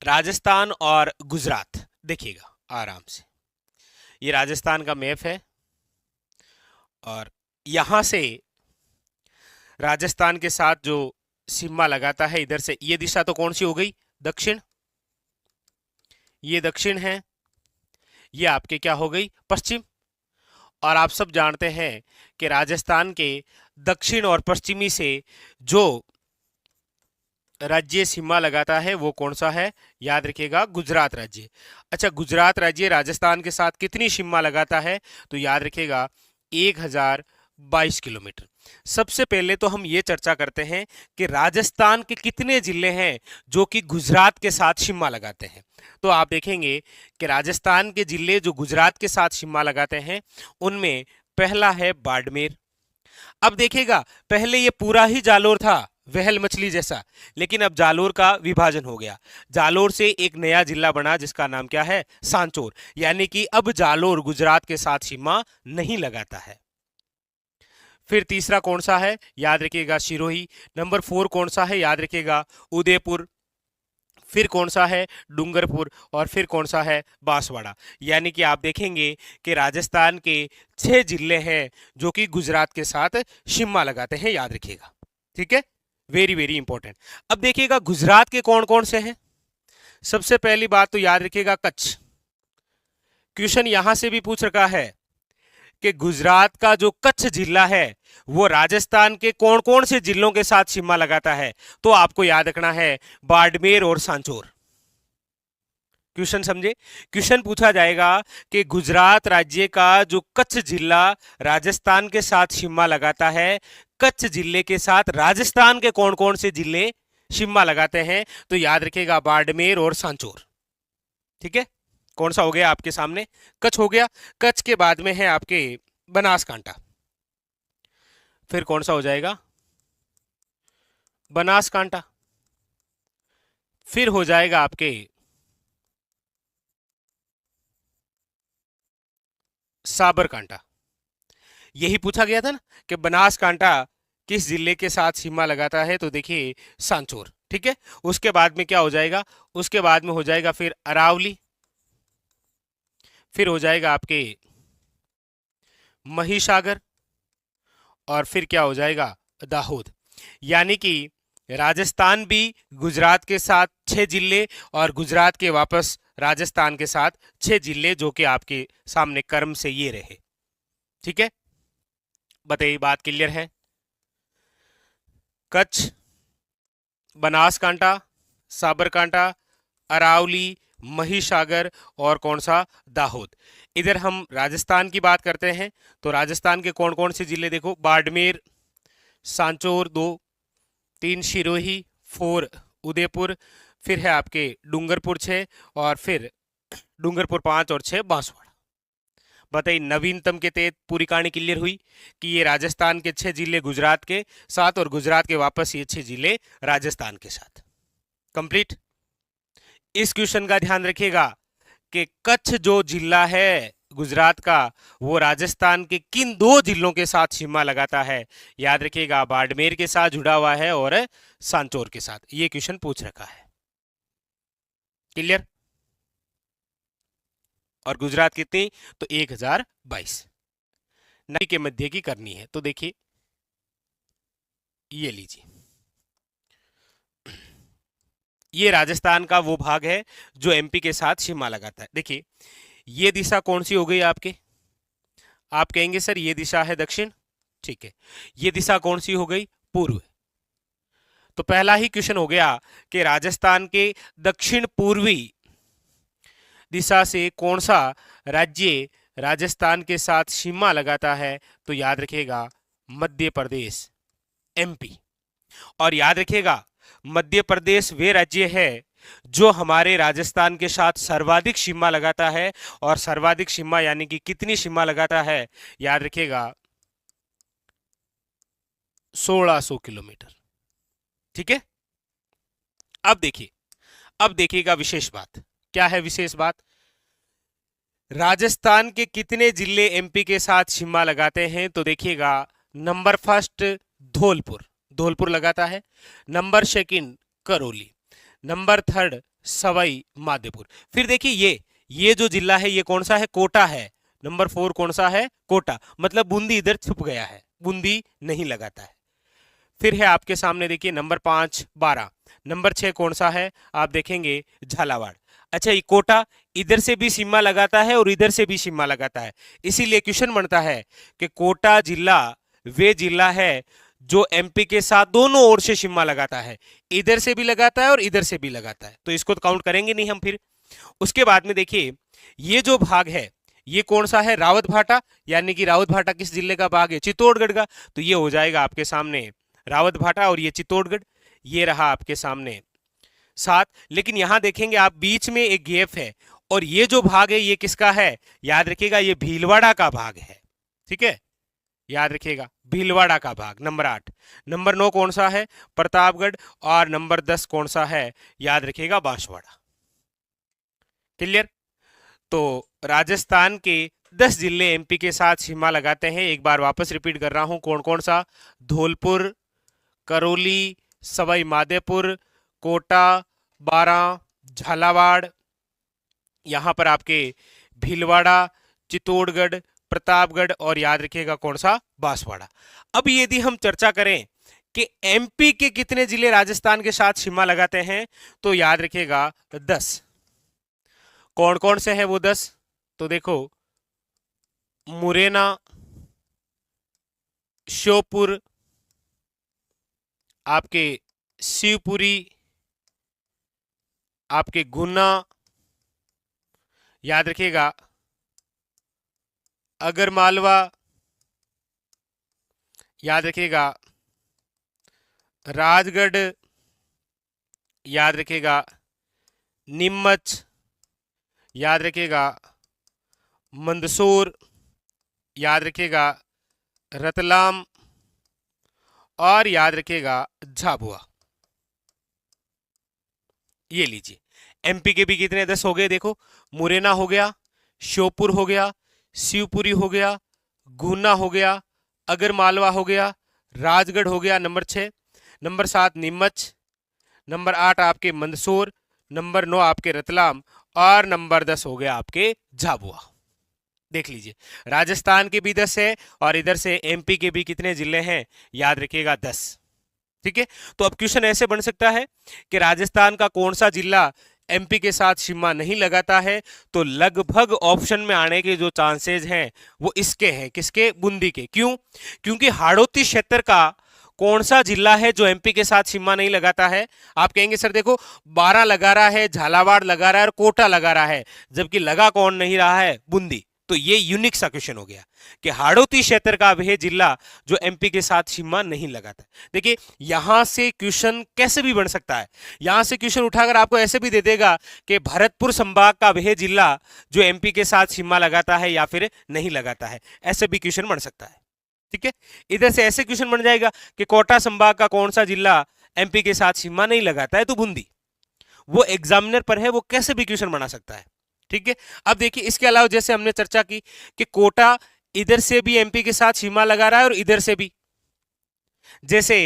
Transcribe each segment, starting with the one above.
राजस्थान और गुजरात, देखिएगा आराम से, ये राजस्थान का मैप है और यहां से राजस्थान के साथ जो सीमा लगाता है इधर से, ये दिशा तो कौन सी हो गई, दक्षिण, ये दक्षिण है, ये आपके क्या हो गई, पश्चिम। और आप सब जानते हैं कि राजस्थान के दक्षिण और पश्चिमी से जो राज्य सीमा लगाता है वो कौन सा है, याद रखिएगा गुजरात राज्य। अच्छा, गुजरात राज्य राजस्थान के साथ कितनी सीमा लगाता है, तो याद रखिएगा 1022 किलोमीटर। सबसे पहले तो हम ये चर्चा करते हैं कि राजस्थान के कितने जिले हैं जो कि गुजरात के साथ सीमा लगाते हैं। तो आप देखेंगे कि राजस्थान के जिले जो गुजरात के साथ सीमा लगाते हैं उनमें पहला है बाड़मेर। अब देखिएगा पहले ये पूरा ही जालोर था, वहल मछली जैसा, लेकिन अब जालोर का विभाजन हो गया। जालोर से एक नया जिला बना जिसका नाम क्या है, सांचौर, यानी कि अब जालोर गुजरात के साथ सीमा नहीं लगाता है। फिर तीसरा कौन सा है, याद रखिएगा सिरोही। नंबर 4 कौन सा है, याद रखिएगा उदयपुर। फिर कौन सा है, डूंगरपुर। और फिर कौन सा है, बांसवाड़ा। यानी कि आप देखेंगे कि राजस्थान के 6 जिले हैं जो कि गुजरात के साथ सीमा लगाते हैं, याद रखिएगा। ठीक है, वेरी वेरी इंपॉर्टेंट। अब देखिएगा गुजरात के कौन कौन से हैं। सबसे पहली बात तो याद रखिएगा कच्छ। क्वेश्चन यहां से भी पूछ रखा है कि गुजरात का जो कच्छ जिला है वो राजस्थान के कौन कौन से जिलों के साथ सीमा लगाता है, तो आपको याद रखना है बाड़मेर और सांचौर। क्वेश्चन समझे, क्वेश्चन पूछा जाएगा कि गुजरात राज्य का जो कच्छ जिला राजस्थान के साथ सीमा लगाता है, कच्छ जिले के साथ राजस्थान के कौन कौन से जिले सीमा लगाते हैं, तो याद रखिएगा बाड़मेर और सांचौर। ठीक है, कौन सा हो गया आपके सामने, कच्छ हो गया। कच्छ के बाद में है आपके बनासकांठा। फिर कौन सा हो जाएगा, बनासकांठा। फिर हो जाएगा आपके साबरकांठा। यही पूछा गया था ना कि बनासकांठा किस जिले के साथ सीमा लगाता है, तो देखिए सांचौर। ठीक है, उसके बाद में क्या हो जाएगा, उसके बाद में हो जाएगा फिर अरावली। फिर हो जाएगा आपके महिसागर। और फिर क्या हो जाएगा, दाहोद। यानी कि राजस्थान भी गुजरात के साथ 6 जिले और गुजरात के वापस राजस्थान के साथ 6 जिले जो कि आपके सामने कर्म से ये रहे। ठीक है, बताइए बात क्लियर है। कच्छ, बनासकांठा, साबरकांठा, अरावली, महिसागर और कौन सा, दाहोद। इधर हम राजस्थान की बात करते हैं तो राजस्थान के कौन कौन से जिले देखो, बाड़मेर, सांचौर 2, 3 सिरोही, 4 उदयपुर, फिर है आपके डूंगरपुर 6 और फिर डूंगरपुर 5 और 6 बांसवाड़ा। बताइए नवीनतम के तहत पूरी कहानी क्लियर हुई कि ये राजस्थान के 6 जिले गुजरात के साथ और गुजरात के वापस ये 6 जिले राजस्थान के साथ। कंप्लीट। इस क्वेश्चन का ध्यान रखिएगा कि कच्छ जो जिला है गुजरात का वो राजस्थान के किन 2 जिलों के साथ सीमा लगाता है, याद रखिएगा बाड़मेर के साथ जुड़ा हुआ है और सांचौर के साथ। ये क्वेश्चन पूछ रखा है, क्लियर। और गुजरात कितनी, तो 1022 नदी के मध्य की करनी है। तो देखिए ये लीजिए, ये राजस्थान का वो भाग है जो एमपी के साथ सीमा लगाता है। देखिए ये दिशा कौन सी हो गई आपके, आप कहेंगे सर ये दिशा है दक्षिण, ठीक है। ये दिशा कौन सी हो गई, पूर्व। तो पहला ही क्वेश्चन हो गया कि राजस्थान के दक्षिण पूर्वी दिशा से कौन सा राज्य राजस्थान के साथ सीमा लगाता है, तो याद रखिएगा मध्य प्रदेश, एमपी। और याद रखिएगा मध्य प्रदेश वे राज्य है जो हमारे राजस्थान के साथ सर्वाधिक सीमा लगाता है। और सर्वाधिक सीमा यानी कि कितनी सीमा लगाता है, याद रखिएगा 1600 किलोमीटर। ठीक है, अब देखिए, अब देखिएगा विशेष बात क्या है, विशेष बात राजस्थान के कितने जिले एमपी के साथ सीमा लगाते हैं, तो देखिएगा नंबर फर्स्ट धौलपुर, धौलपुर लगाता है। Number second Karauli, number third Sawai Madhopur. फिर देखिए ये जो जिला है ये कौन सा है, कोटा है। नंबर 4 कौन सा है, कोटा, मतलब बूंदी इधर छुप गया है, बूंदी नहीं लगाता है। फिर है आपके सामने देखिए नंबर 5 12। नंबर 6 कौन सा है, आप देखेंगे झालावाड़। अच्छा, ये कोटा इधर से भी सीमा लगाता है और इधर से भी सीमा लगाता है, इसीलिए क्वेश्चन बनता है कि कोटा जिला वे जिला है जो एमपी के साथ दोनों ओर से सीमा लगाता है, इधर से भी लगाता है और इधर से भी लगाता है, तो इसको तो काउंट करेंगे नहीं हम। फिर उसके बाद में देखिए ये जो भाग है ये कौन सा है, रावत भाटा, यानी कि रावत भाटा किस जिले का भाग है, चित्तौड़गढ़ का, तो ये हो जाएगा आपके सामने रावत भाटा और ये चित्तौड़गढ़। ये रहा आपके सामने 7। लेकिन यहां देखेंगे आप बीच में एक गैप है, और ये जो भाग है ये किसका है, याद रखिएगा ये भीलवाड़ा का भाग है, ठीक है, याद रखिएगा भीलवाड़ा का भाग। नंबर 8। नंबर 9 कौन सा है, प्रतापगढ़, और नंबर 10 कौन सा है, याद रखिएगा बांसवाड़ा। क्लियर। तो राजस्थान के 10 जिले एमपी के साथ सीमा लगाते हैं। एक बार वापस रिपीट कर रहा हूं, कौन कौन सा, धौलपुर, करौली, सवाई माधोपुर, कोटा, बारां, झालावाड़, यहां पर आपके भीलवाड़ा, चित्तौड़गढ़, प्रतापगढ़, और याद रखिएगा कौन सा, बांसवाड़ा। अब यदि हम चर्चा करें कि एमपी के कितने जिले राजस्थान के साथ सीमा लगाते हैं, तो याद रखिएगा 10। कौन कौन से हैं वो 10, तो देखो मुरैना, श्योपुर, आपके शिवपुरी, आपके गुना, याद रखिएगा अगरमालवा, याद रखिएगा राजगढ़, याद रखिएगा नीमच, याद रखिएगा मंदसौर, याद रखिएगा रतलाम, और याद रखिएगा झाबुआ। ये लीजिए एमपी के भी कितने 10 हो गए, देखो मुरैना हो गया, श्योपुर हो गया, शिवपुरी हो गया, गुना हो गया, अगरमालवा हो गया, राजगढ़ हो गया नंबर 6, नंबर 7 नीमच, नंबर 8 आपके मंदसौर, नंबर 9 आपके रतलाम, और नंबर 10 हो गया आपके झाबुआ। देख लीजिए राजस्थान के भी 10 है और इधर से एमपी के भी कितने जिले हैं, याद रखिएगा 10। ठीक है, तो अब क्वेश्चन ऐसे बन सकता है कि राजस्थान का कौन सा जिला एमपी के साथ सीमा नहीं लगाता है, तो लगभग ऑप्शन में आने के जो चांसेस हैं वो इसके हैं, किसके, बूंदी के। क्यों, क्योंकि हाड़ौती क्षेत्र का कौन सा जिला है जो एमपी के साथ सीमा नहीं लगाता है, आप कहेंगे सर देखो बारां लगा रहा है, झालावाड़ लगा रहा है और कोटा लगा रहा है, जबकि लगा कौन नहीं रहा है, बूंदी। तो ये यूनिक सा क्वेश्चन हो गया कि हाड़ौती क्षेत्र का वह जिला जो एमपी के साथ सीमा नहीं लगाता। देखिए यहां से क्वेश्चन कैसे भी बन सकता है, यहां से क्वेश्चन उठाकर आपको ऐसे भी दे देगा कि भरतपुर संभाग का वह जिला जो एमपी के साथ सीमा लगाता है या फिर नहीं लगाता है, ऐसे भी क्वेश्चन बन सकता है। ठीक है, इधर से ऐसे क्वेश्चन बन जाएगा कि कोटा संभाग का कौन सा जिला एमपी के साथ सीमा नहीं लगाता है, तो बूंदी। वो एग्जामिनर पर है, वो कैसे भी क्वेश्चन बना सकता है। ठीक है, अब देखिए इसके अलावा जैसे हमने चर्चा की कि कोटा इधर से भी एमपी के साथ सीमा लगा रहा है और इधर से भी, जैसे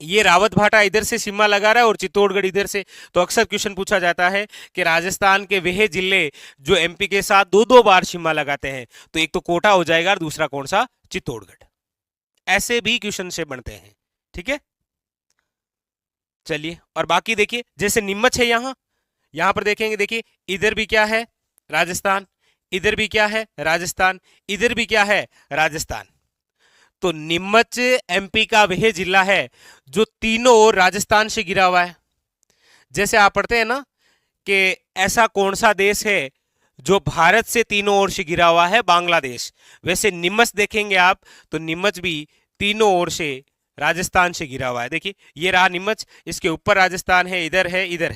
ये रावत भाटा इधर से सीमा लगा रहा है और चित्तौड़गढ़ इधर से, तो अक्सर क्वेश्चन पूछा जाता है कि राजस्थान के वह जिले जो एमपी के साथ दो दो बार सीमा लगाते हैं, तो एक तो कोटा हो जाएगा और दूसरा कौन सा, चित्तौड़गढ़। ऐसे भी क्वेश्चन से बनते हैं। ठीक है, चलिए और बाकी देखिए जैसे नीमच है, यहां पर देखेंगे, देखिए इधर भी क्या है, राजस्थान, इधर भी क्या है, राजस्थान, इधर भी क्या है, राजस्थान। तो नीमच एमपी का वह जिला है जो तीनों ओर राजस्थान से घिरा हुआ है। जैसे आप पढ़ते हैं ना कि ऐसा कौन सा देश है जो भारत से तीनों ओर से घिरा हुआ है, बांग्लादेश। वैसे नीमच देखेंगे आप तो नीमच भी तीनों ओर से राजस्थान से घिरा हुआ है। देखिए ये रहा नीमच, इसके ऊपर राजस्थान है, इधर है, इधर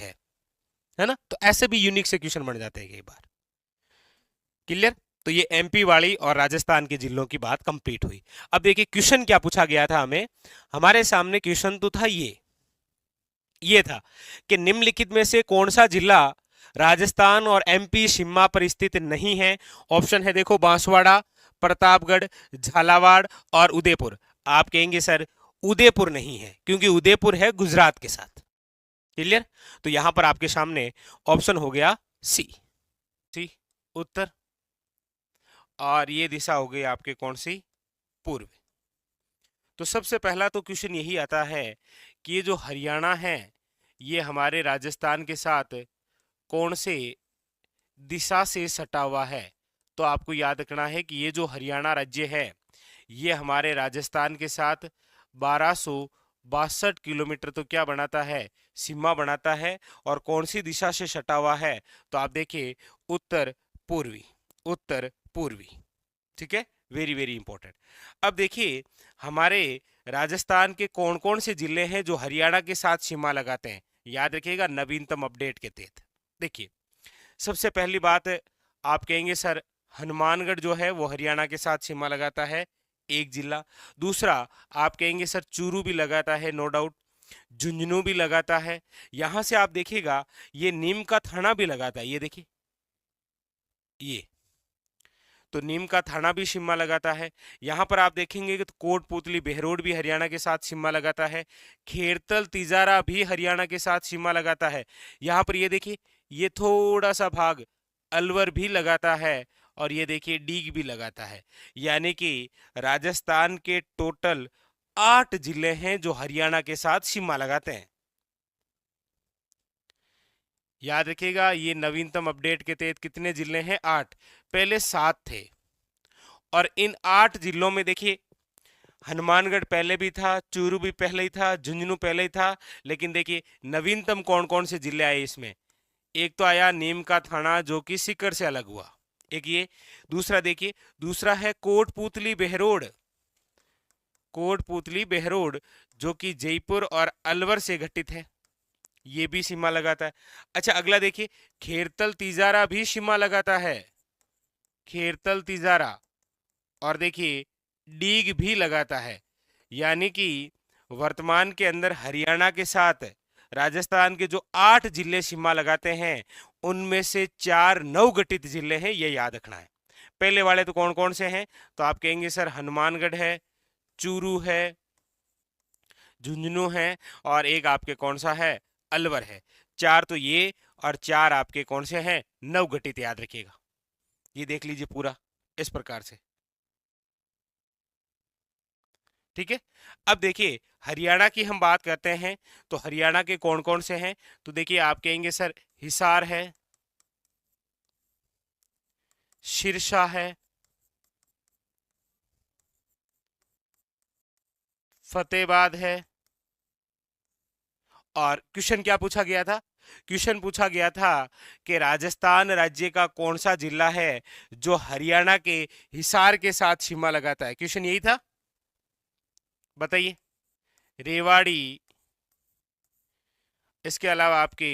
है ना, तो ऐसे भी यूनिक से क्वेश्चन बन जाते हैं कई बार। क्लियर, तो ये एमपी वाली और राजस्थान के जिलों की बात कंप्लीट हुई। अब देखिए क्वेश्चन क्या पूछा गया था हमें, हमारे सामने क्वेश्चन तो था ये था कि निम्नलिखित में से कौन सा जिला राजस्थान और एमपी सीमा पर स्थित नहीं है। ऑप्शन है देखो बांसवाड़ा, प्रतापगढ़, झालावाड़ और उदयपुर। आप कहेंगे सर उदयपुर नहीं है, क्योंकि उदयपुर है गुजरात के साथ। क्लियर। तो यहां पर आपके सामने ऑप्शन हो गया सी, सी उत्तर, और ये दिशा हो गई आपके कौन सी, पूर्व। तो सबसे पहला तो क्वेश्चन यही आता है कि ये जो हरियाणा है ये हमारे राजस्थान के साथ कौन से दिशा से सटा हुआ है। तो आपको याद रखना है कि ये जो हरियाणा राज्य है ये हमारे राजस्थान के साथ 1262 किलोमीटर तो क्या बनाता है, सीमा बनाता है। और कौन सी दिशा से सटा हुआ है, तो आप देखिए उत्तर पूर्वी, उत्तर पूर्वी। ठीक है, वेरी वेरी इंपॉर्टेंट। अब देखिए हमारे राजस्थान के कौन कौन से जिले हैं जो हरियाणा के साथ सीमा लगाते हैं, याद रखिएगा नवीनतम अपडेट के तहत। देखिए सबसे पहली बात आप कहेंगे सर हनुमानगढ़ जो है वो हरियाणा के साथ सीमा लगाता है, एक जिला। दूसरा आप कहेंगे सर चूरू भी लगाता है, नो डाउट, झुंझुनू भी लगाता है। यहां से आप देखिएगा ये नीम का थाना भी लगाता है, ये देखिए ये, तो नीम का थाना भी सीमा लगाता है। यहाँ पर आप देखेंगे कि तो कोटपुतली बहरोड भी हरियाणा के साथ सीमा लगाता है, खेरतल तिजारा भी हरियाणा के साथ सीमा लगाता है। यहाँ पर ये देखिए ये थोड़ा सा भाग अलवर भी लगाता है, और ये देखिए डीग भी लगाता है। यानी कि राजस्थान के टोटल 8 जिले हैं जो हरियाणा के साथ सीमा लगाते हैं। याद रखिएगा ये नवीनतम अपडेट के तहत कितने जिले हैं, 8, पहले 7 थे। और इन 8 जिलों में देखिए हनुमानगढ़ पहले भी था, चूरू भी पहले ही था, झुंझुनू पहले ही था, लेकिन देखिए नवीनतम कौन कौन से जिले आए इसमें। एक तो आया नीम का थाना जो कि सीकर से अलग हुआ, एक ये। दूसरा देखिए, दूसरा है कोटपुतली बहरोड, कोटपुतली बहरोड जो कि जयपुर और अलवर से गठित है, ये भी सीमा लगाता है। अच्छा अगला देखिए खेरतल तिजारा भी सीमा लगाता है, खेरतल तिजारा। और देखिए डीग भी लगाता है। यानी कि वर्तमान के अंदर हरियाणा के साथ राजस्थान के जो 8 जिले सीमा लगाते हैं उनमें से 4 नवगठित जिले हैं, ये याद रखना है। पहले वाले तो कौन कौन से हैं, तो आप कहेंगे सर हनुमानगढ़ है, चूरू है, झुंझुनू है, और एक आपके कौन सा है, अलवर है। 4 तो ये, और 4 आपके कौन से हैं, नवगठित, याद रखिएगा। ये देख लीजिए पूरा इस प्रकार से। ठीक है, अब देखिए हरियाणा की हम बात करते हैं तो हरियाणा के कौन कौन से हैं, तो देखिए आप कहेंगे सर हिसार है, सिरसा है, फतेहाबाद है। और क्वेश्चन क्या पूछा गया था, क्वेश्चन पूछा गया था कि राजस्थान राज्य का कौन सा जिला है जो हरियाणा के हिसार के साथ सीमा लगाता है, क्वेश्चन यही था, बताइए। रेवाड़ी, इसके अलावा आपके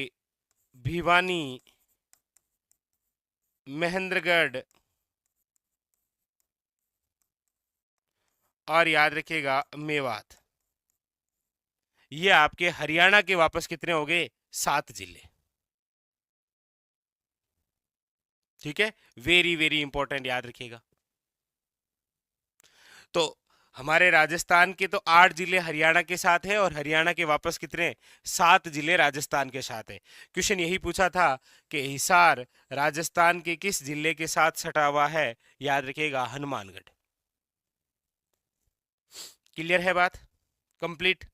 भिवानी, महेंद्रगढ़, और याद रखिएगा मेवात। ये आपके हरियाणा के वापस कितने हो गए, 7 जिले। ठीक है, वेरी वेरी इंपॉर्टेंट, याद रखिएगा। तो हमारे राजस्थान के तो 8 जिले हरियाणा के साथ है, और हरियाणा के वापस कितने, 7 जिले राजस्थान के साथ है। क्वेश्चन यही पूछा था कि हिसार राजस्थान के किस जिले के साथ सटा हुआ है, याद रखिएगा हनुमानगढ़। क्लियर है बात, कंप्लीट।